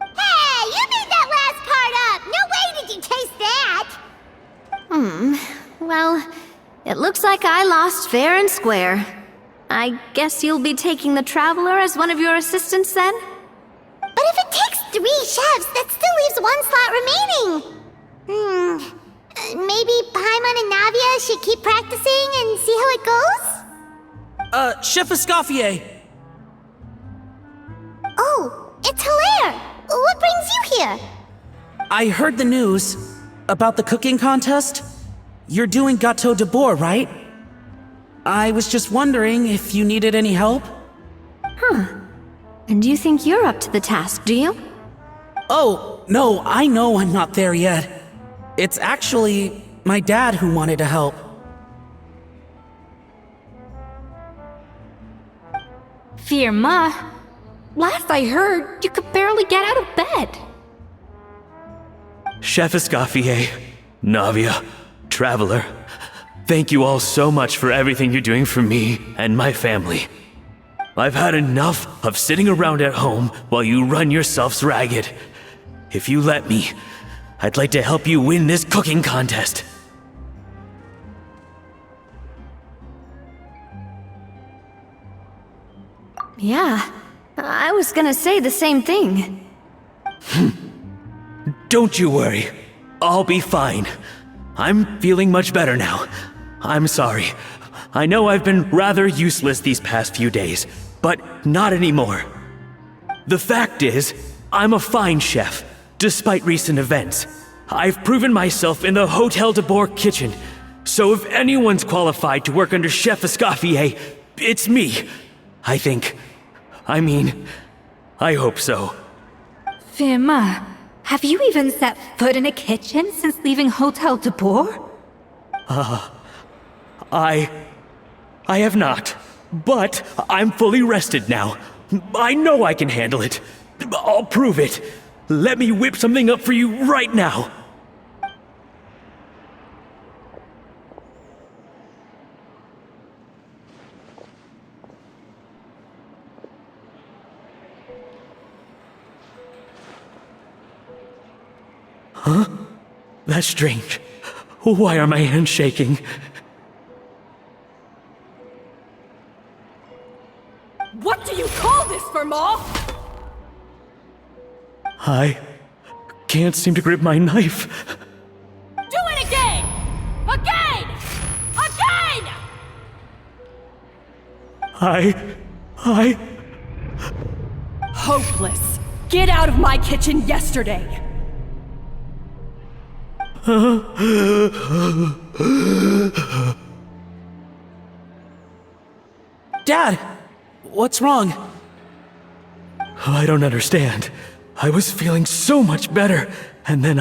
Speaker 3: Hey, you made that last part up! No way did you taste that!
Speaker 4: Well, it looks like I lost fair and square. I guess you'll be taking the traveler as one of your assistants then?
Speaker 3: But if it takes 3 chefs, that still leaves 1 slot remaining. Maybe Paimon and Navia should keep practicing and see how it goes?
Speaker 8: Chef Escoffier!
Speaker 3: Oh, it's Hilaire! What brings you here?
Speaker 8: I heard the news about the cooking contest. You're doing Gâteau de Bourg, right? I was just wondering if you needed any help.
Speaker 4: And you think you're up to the task, do you?
Speaker 8: Oh, no, I know I'm not there yet. It's actually my dad who wanted to help.
Speaker 7: Firma, last I heard, you could barely get out of bed.
Speaker 5: Chef Escoffier, Navia, Traveler, thank you all so much for everything you're doing for me and my family. I've had enough of sitting around at home while you run yourselves ragged. If you let me, I'd like to help you win this cooking contest.
Speaker 4: Yeah, I was gonna say the same thing.
Speaker 5: Don't you worry. I'll be fine. I'm feeling much better now. I'm sorry. I know I've been rather useless these past few days, but not anymore. The fact is, I'm a fine chef, despite recent events. I've proven myself in the Hotel de Bourg kitchen, so if anyone's qualified to work under Chef Escoffier, it's me. I think. I hope so.
Speaker 7: Firma, have you even set foot in a kitchen since leaving Hotel de Bourg?
Speaker 5: I have not, but I'm fully rested now. I know I can handle it. I'll prove it. Let me whip something up for you right now. Huh? That's strange. Why are my hands shaking?
Speaker 1: What do you call this, Verma?
Speaker 5: I can't seem to grip my knife.
Speaker 1: Do it again! Again! Again! Hopeless. Get out of my kitchen yesterday.
Speaker 8: Dad, what's wrong?
Speaker 5: I don't understand. I was feeling so much better, and then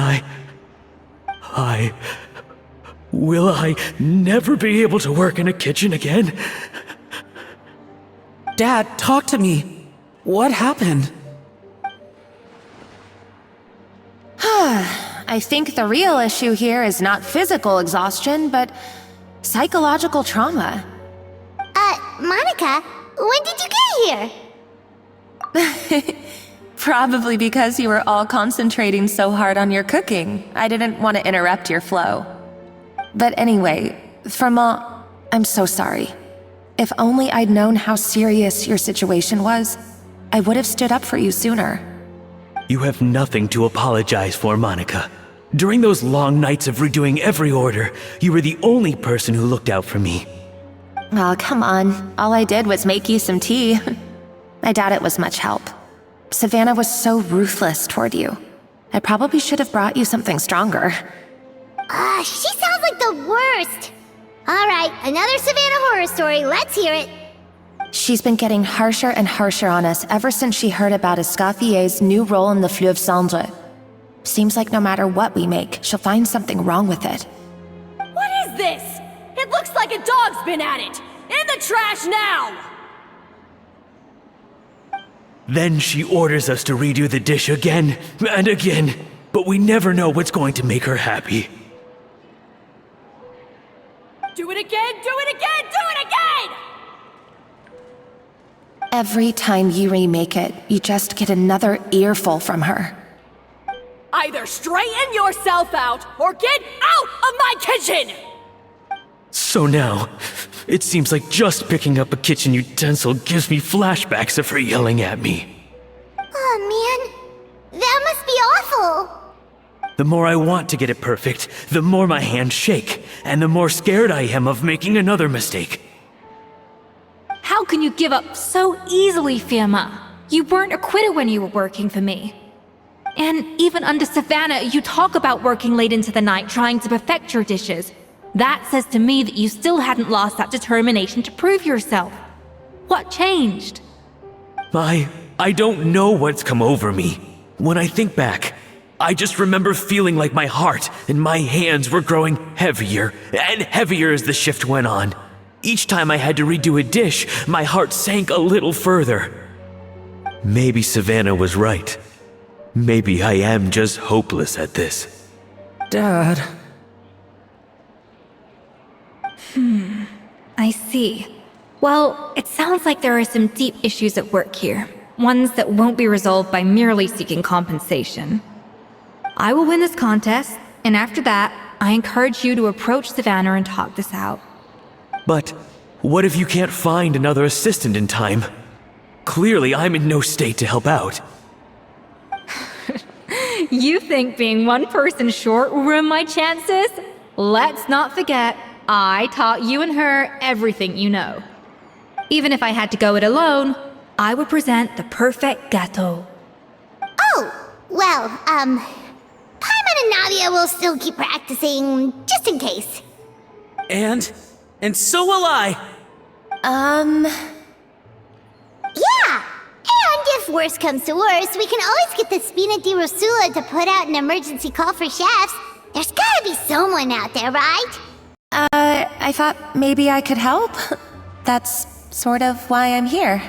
Speaker 5: Will I never be able to work in a kitchen again?
Speaker 8: Dad, talk to me. What happened?
Speaker 2: I think the real issue here is not physical exhaustion, but psychological trauma.
Speaker 3: Monica, when did you get here?
Speaker 2: Probably because you were all concentrating so hard on your cooking. I didn't want to interrupt your flow. But anyway, Vermont, I'm so sorry. If only I'd known how serious your situation was, I would have stood up for you sooner.
Speaker 5: You have nothing to apologize for, Monica. During those long nights of redoing every order, you were the only person who looked out for me.
Speaker 2: Oh, come on. All I did was make you some tea. I doubt it was much help. Savannah was so ruthless toward you. I probably should have brought you something stronger.
Speaker 3: She sounds like the worst. All right, another Savannah horror story. Let's hear it.
Speaker 2: She's been getting harsher and harsher on us ever since she heard about Escoffier's new role in the Fleuve Cendre. Seems like no matter what we make, she'll find something wrong with it.
Speaker 1: What is this? It looks like a dog's been at it! In the trash now!
Speaker 5: Then she orders us to redo the dish again and again, but we never know what's going to make her happy.
Speaker 1: Do it again, do it again, do it again!
Speaker 2: Every time you remake it, you just get another earful from her.
Speaker 1: Either straighten yourself out, or get out of my kitchen!
Speaker 5: So now, it seems like just picking up a kitchen utensil gives me flashbacks of her yelling at me.
Speaker 3: Oh man, that must be awful.
Speaker 5: The more I want to get it perfect, the more my hands shake, and the more scared I am of making another mistake.
Speaker 7: How can you give up so easily, Firma? You weren't a quitter when you were working for me. And even under Savannah, you talk about working late into the night trying to perfect your dishes. That says to me that you still hadn't lost that determination to prove yourself. What changed?
Speaker 5: I don't know what's come over me. When I think back, I just remember feeling like my heart and my hands were growing heavier and heavier as the shift went on. Each time I had to redo a dish, my heart sank a little further. Maybe Savannah was right. Maybe I am just hopeless at this.
Speaker 8: Dad.
Speaker 7: I see. Well, it sounds like there are some deep issues at work here. Ones that won't be resolved by merely seeking compensation. I will win this contest, and after that, I encourage you to approach Savannah and talk this out.
Speaker 5: But what if you can't find another assistant in time? Clearly, I'm in no state to help out.
Speaker 7: You think being one person short will ruin my chances? let's not forget, I taught you and her everything you know. Even if I had to go it alone, I would present the perfect gâteau.
Speaker 3: Oh, well, Paimon and Nadia will still keep practicing, just in case.
Speaker 8: And so will I.
Speaker 3: Yeah! And if worse comes to worse, we can always get the Spina di Rosula to put out an emergency call for chefs. There's gotta be someone out there, right?
Speaker 2: I thought maybe I could help. That's sort of why I'm here.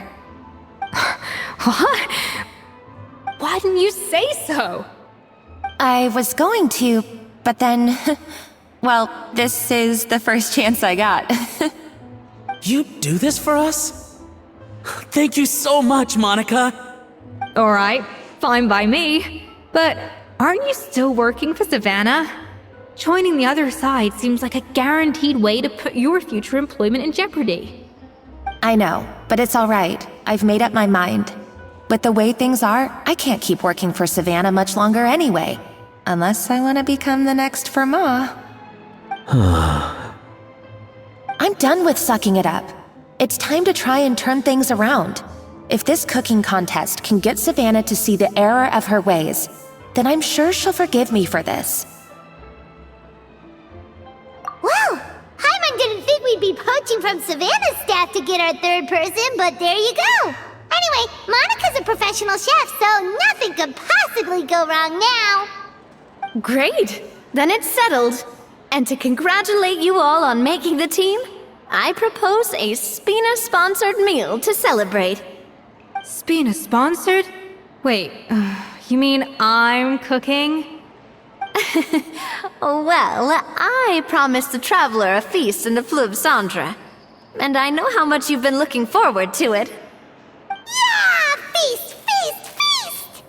Speaker 7: What? Why didn't you say so?
Speaker 2: I was going to, but then... well, this is the first chance I got.
Speaker 8: You do this for us? Thank you so much, Monica.
Speaker 7: Alright, fine by me. But aren't you still working for Savannah? Joining the other side seems like a guaranteed way to put your future employment in jeopardy.
Speaker 2: I know, but it's alright. I've made up my mind. With the way things are, I can't keep working for Savannah much longer anyway. Unless I want to become the next Fermat. I'm done with sucking it up. It's time to try and turn things around. If this cooking contest can get Savannah to see the error of her ways, then I'm sure she'll forgive me for this.
Speaker 3: Well, Paimon didn't think we'd be poaching from Savannah's staff to get our third person, but there you go. Anyway, Monica's a professional chef, so nothing could possibly go wrong now.
Speaker 4: Great! Then it's settled. And to congratulate you all on making the team, I propose a Spina-sponsored meal to celebrate.
Speaker 7: Spina-sponsored? Wait, you mean I'm cooking?
Speaker 4: Well, I promised the Traveler a feast in the Fleuve Cendre. And I know how much you've been looking forward to it.
Speaker 3: Yeah! Feast, feast, feast!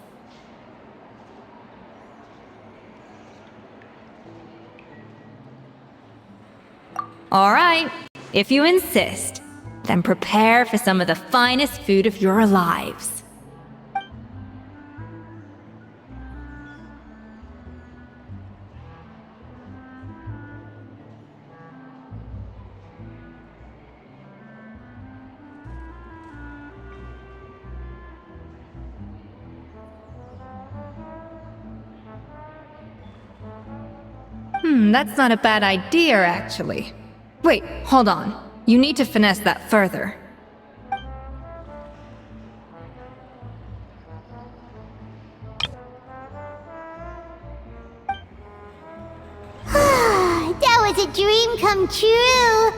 Speaker 7: Alright, if you insist, then prepare for some of the finest food of your lives. That's not a bad idea, actually. Wait, hold on. You need to finesse that further.
Speaker 3: That was a dream come true.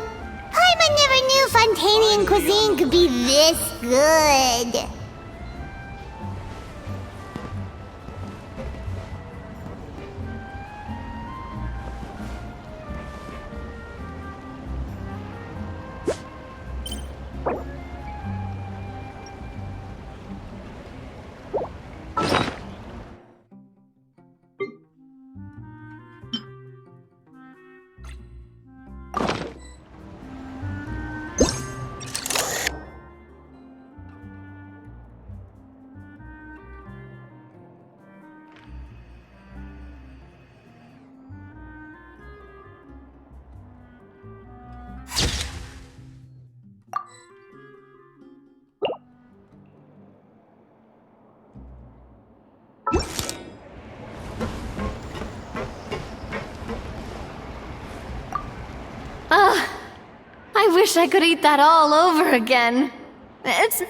Speaker 3: Paimon never knew Fontanian cuisine could be this good.
Speaker 4: I wish I could eat that all over again. It's...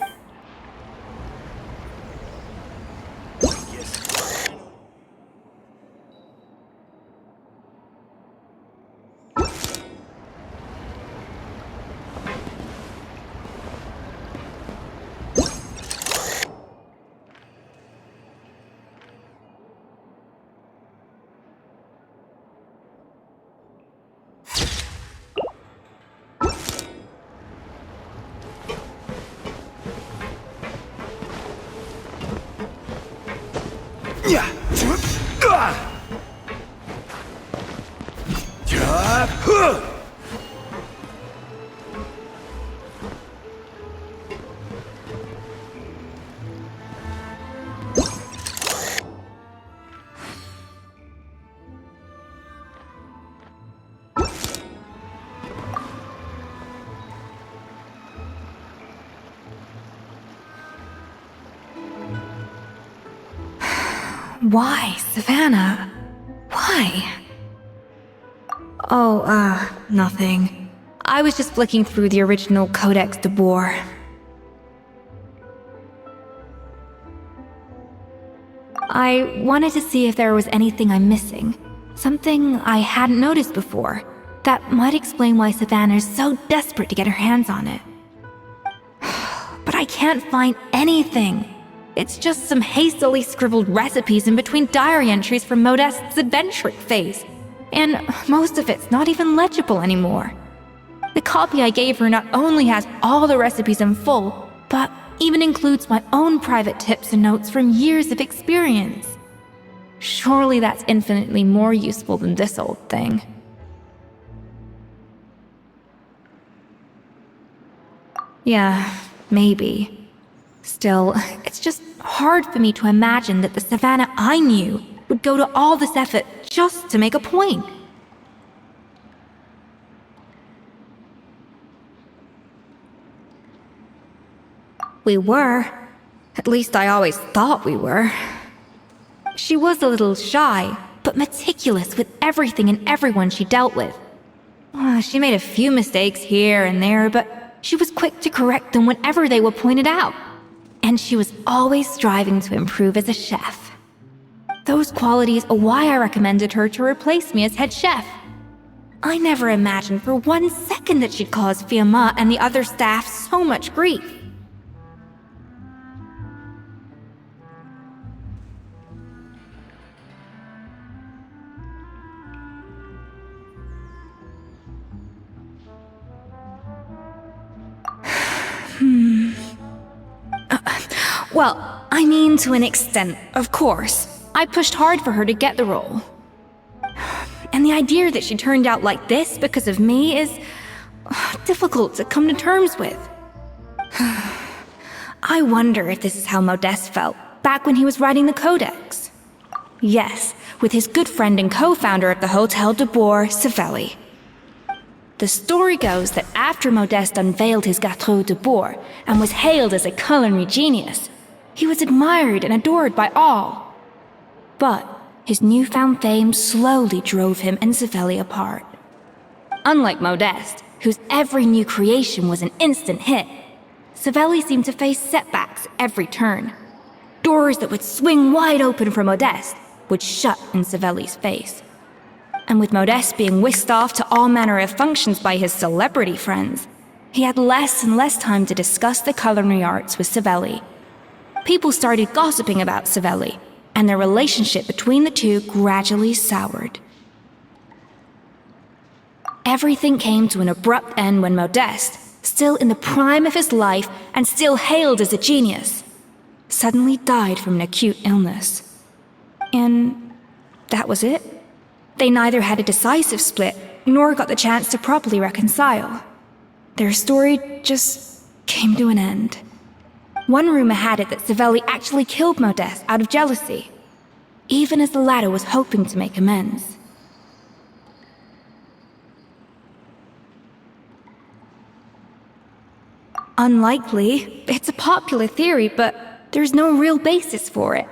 Speaker 7: Why, Savannah? Why? Oh, nothing. I was just flicking through the original Codex de Boer. I wanted to see if there was anything I'm missing. Something I hadn't noticed before. That might explain why Savannah's so desperate to get her hands on it. But I can't find anything. It's just some hastily scribbled recipes in between diary entries from Modeste's adventuring phase. And most of it's not even legible anymore. The copy I gave her not only has all the recipes in full, but even includes my own private tips and notes from years of experience. Surely that's infinitely more useful than this old thing. Yeah, maybe. Still, it's just hard for me to imagine that the Savannah I knew would go to all this effort just to make a point. We were. At least I always thought we were. She was a little shy, but meticulous with everything and everyone she dealt with. She made a few mistakes here and there, but she was quick to correct them whenever they were pointed out. And she was always striving to improve as a chef. Those qualities are why I recommended her to replace me as head chef. I never imagined for 1 second that she'd cause Fiamma and the other staff so much grief. Well, I mean to an extent, of course. I pushed hard for her to get the role. And the idea that she turned out like this because of me is difficult to come to terms with. I wonder if this is how Modeste felt back when he was writing the Codex. Yes, with his good friend and co-founder of the Hotel de Boer, Savelli. The story goes that after Modeste unveiled his Gâteau de Boer and was hailed as a culinary genius, he was admired and adored by all. But his newfound fame slowly drove him and Savelli apart. Unlike Modeste, whose every new creation was an instant hit, Savelli seemed to face setbacks every turn. Doors that would swing wide open for Modeste would shut in Savelli's face. And with Modeste being whisked off to all manner of functions by his celebrity friends, he had less and less time to discuss the culinary arts with Savelli. People started gossiping about Savelli, and their relationship between the two gradually soured. Everything came to an abrupt end when Modeste, still in the prime of his life and still hailed as a genius, suddenly died from an acute illness. And that was it. They neither had a decisive split, nor got the chance to properly reconcile. Their story just came to an end. One rumor had it that Savelli actually killed Modeste out of jealousy, even as the latter was hoping to make amends. Unlikely. It's a popular theory, but there's no real basis for it.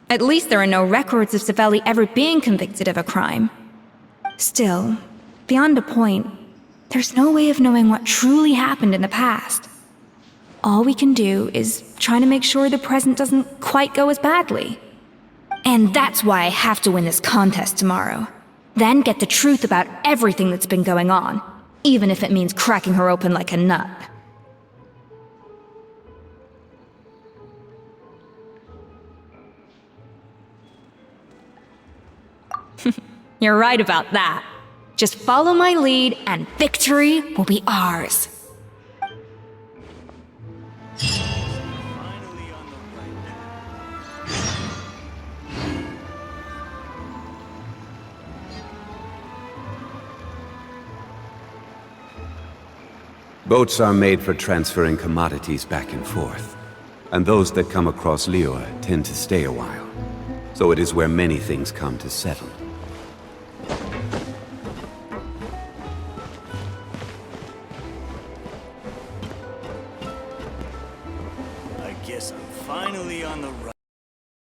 Speaker 7: At least there are no records of Savelli ever being convicted of a crime. Still, beyond a point, there's no way of knowing what truly happened in the past. All we can do is try to make sure the present doesn't quite go as badly. And that's why I have to win this contest tomorrow. Then get the truth about everything that's been going on, even if it means cracking her open like a nut. You're right about that. Just follow my lead and victory will be ours.
Speaker 12: Finally on the right path.
Speaker 13: Boats are made for transferring commodities back and forth, and those that come across Lior tend to stay a while. So it is where many things come to settle.
Speaker 12: I guess I'm finally on the right.